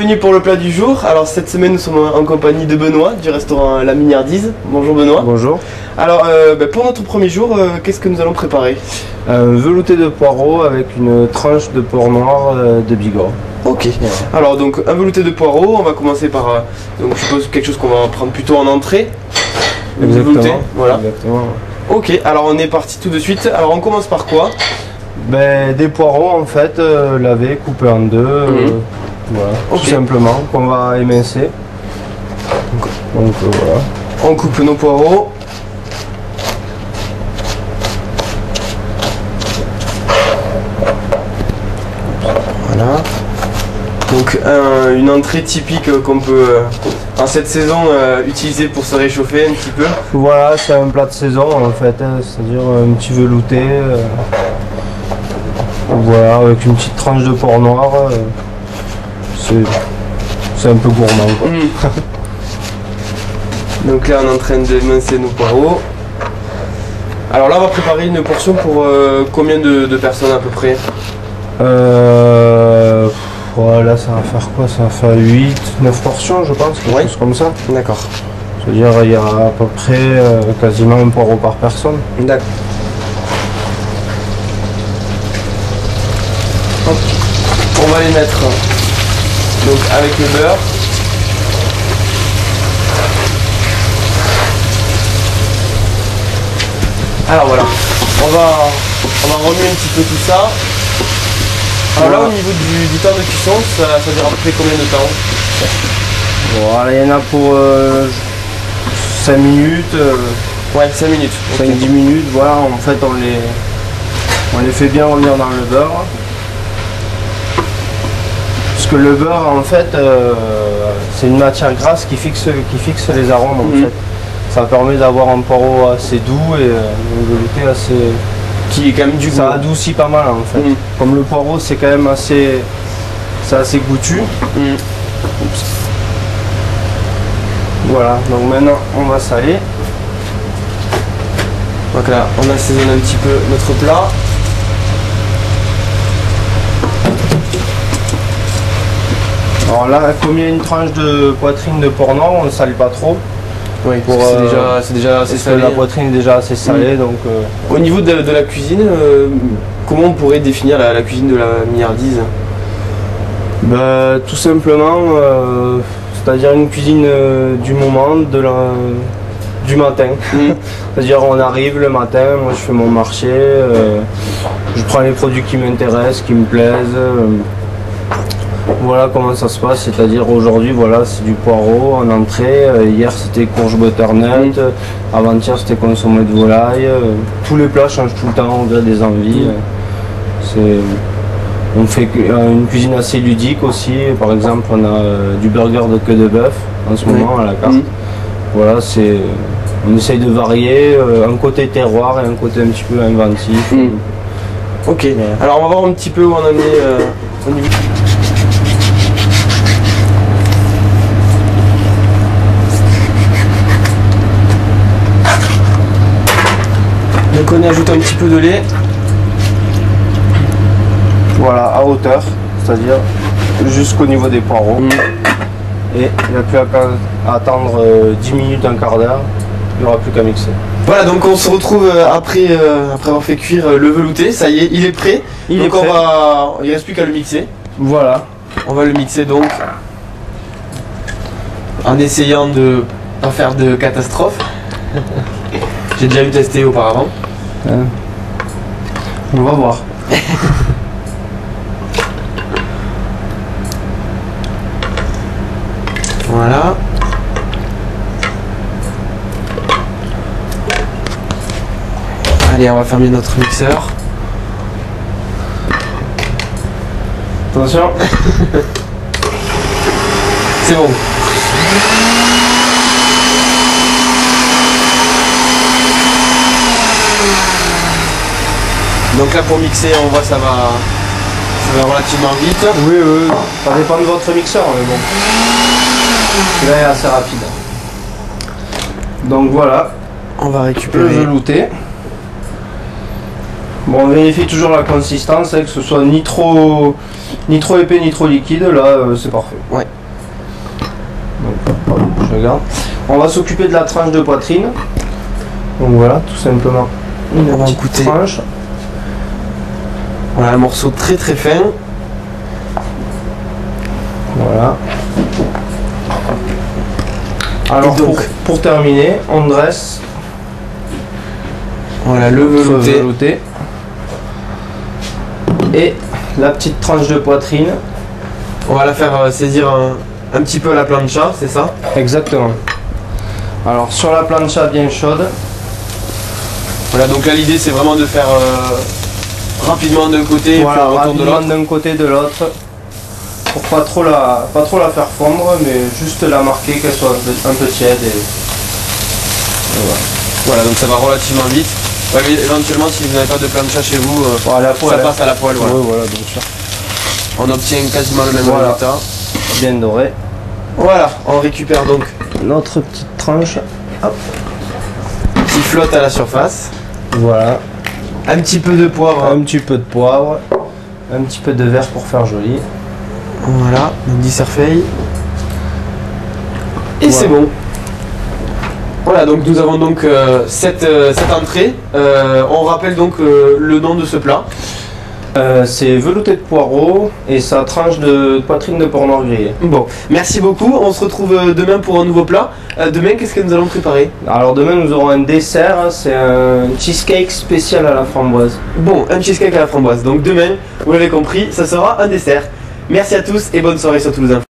bienvenue pour le plat du jour. Alors cette semaine nous sommes en compagnie de Benoît du restaurant La Mignardise. Bonjour Benoît. Bonjour. Alors pour notre premier jour, qu'est-ce que nous allons préparer? Un velouté de poireaux avec une tranche de porc noir de Bigorre. Ok. Voilà. Alors donc un velouté de poireaux, on va commencer par donc je suppose quelque chose qu'on va prendre plutôt en entrée. Exactement. Velouté, voilà. Exactement. Ok, alors on est parti tout de suite. Alors on commence par quoi? Ben, des poireaux en fait, lavés, coupés en deux, voilà, okay. Tout simplement, qu'on va émincer. Donc voilà. On coupe nos poireaux. Voilà. Donc une entrée typique qu'on peut en cette saison utiliser pour se réchauffer un petit peu. Voilà, c'est un plat de saison en fait, c'est-à-dire un petit velouté. Voilà, avec une petite tranche de porc noir, c'est un peu gourmand quoi. Donc là on est en train de mincer nos poireaux. Alors là on va préparer une portion pour combien de personnes à peu près? Voilà, ça va faire quoi? Ça va faire 8, 9 portions je pense, quelque chose comme ça. D'accord. C'est-à-dire il y a à peu près quasiment un poireau par personne. D'accord. On va les mettre donc avec le beurre. Alors voilà, on va remuer un petit peu tout ça. Alors là au niveau du temps de cuisson, ça dure à peu près combien de temps? Voilà, il y en a pour 5 minutes. Ouais, 5 minutes. 5-10 minutes, voilà, en fait on les fait bien revenir dans le beurre. Parce que le beurre en fait c'est une matière grasse qui fixe les arômes en fait. Ça permet d'avoir un poireau assez doux et un velouté assez... qui est quand même du goût. Ça adoucit pas mal en fait. Comme le poireau c'est quand même assez... c'est assez goûtu. Voilà, donc maintenant on va saler. Donc là on assaisonne un petit peu notre plat. Alors là, comme il y a une tranche de poitrine de porc noir, on ne sale pas trop. Oui, c'est déjà assez salé. La poitrine est déjà assez salée. Donc, au niveau de la cuisine, comment on pourrait définir la cuisine de la Mignardise? Ben, tout simplement, c'est-à-dire une cuisine du moment, du matin. C'est-à-dire on arrive le matin, moi je fais mon marché, je prends les produits qui m'intéressent, qui me plaisent. Voilà comment ça se passe, c'est-à-dire aujourd'hui voilà c'est du poireau en entrée, hier c'était courge butternut, avant-hier c'était consommé de volaille, tous les plats changent tout le temps au gré des envies. On fait une cuisine assez ludique aussi, par exemple on a du burger de queue de bœuf en ce moment à la carte. Voilà, on essaye de varier, un côté terroir et un côté un petit peu inventif. Ok, alors on va voir un petit peu où on en est au niveau... Donc on y ajoute un petit peu de lait. Voilà, à hauteur, c'est-à-dire jusqu'au niveau des poireaux. Et il n'y a plus à attendre 10 minutes, un quart d'heure, il n'y aura plus qu'à mixer. Voilà, donc on se retrouve après avoir fait cuire le velouté, ça y est, il est prêt. Il ne reste plus qu'à le mixer. Voilà. On va le mixer donc en essayant de ne pas faire de catastrophe. J'ai déjà eu testé auparavant. On va voir. Voilà. Allez, on va fermer notre mixeur. Attention. C'est bon. Donc là pour mixer, on voit ça va relativement vite. Oui, oui, ça dépend de votre mixeur, mais bon. Celui-là est assez rapide. Donc voilà. On va récupérer le velouté. Bon, on vérifie toujours la consistance, que ce soit ni trop épais ni trop liquide, là c'est parfait. Ouais. Donc, je regarde. On va s'occuper de la tranche de poitrine. Donc voilà, tout simplement. On va goûter. Tranche. Voilà, un morceau très très fin. Voilà. Alors donc, pour terminer, on dresse. Voilà, le velouté. Et la petite tranche de poitrine. On va la faire saisir un petit peu à la plancha, c'est ça? Exactement. Alors sur la plancha bien chaude. Voilà, donc là l'idée c'est vraiment de faire rapidement d'un côté Voilà, et puis on retourne de l'autre. d'un côté de l'autre. Pour pas trop la faire fondre, mais juste la marquer, qu'elle soit un peu tiède. Et voilà. Voilà, donc ça va relativement vite. Ouais, mais éventuellement si vous n'avez pas de plancha chez vous, Voilà, ça passe à la poêle. Voilà. Oui, voilà, bien sûr. On obtient quasiment le même résultat. Bien doré. Voilà, on récupère donc Notre petite tranche. Hop. qui flotte à la surface. Voilà. Un petit peu de poivre. Un petit peu de poivre. Un petit peu de verre pour faire joli. Voilà, donc 10 cerfeuilles. Et Voilà. c'est bon. Voilà, donc nous avons donc cette entrée. On rappelle donc le nom de ce plat. C'est velouté de poireaux et sa tranche de poitrine de porc noir grillé. Bon, merci beaucoup. On se retrouve demain pour un nouveau plat. Demain, qu'est-ce que nous allons préparer? Alors demain nous aurons un dessert, c'est un cheesecake spécial à la framboise. Bon, un cheesecake à la framboise. Donc demain, vous l'avez compris, ça sera un dessert. Merci à tous et bonne soirée sur Toulouse Info.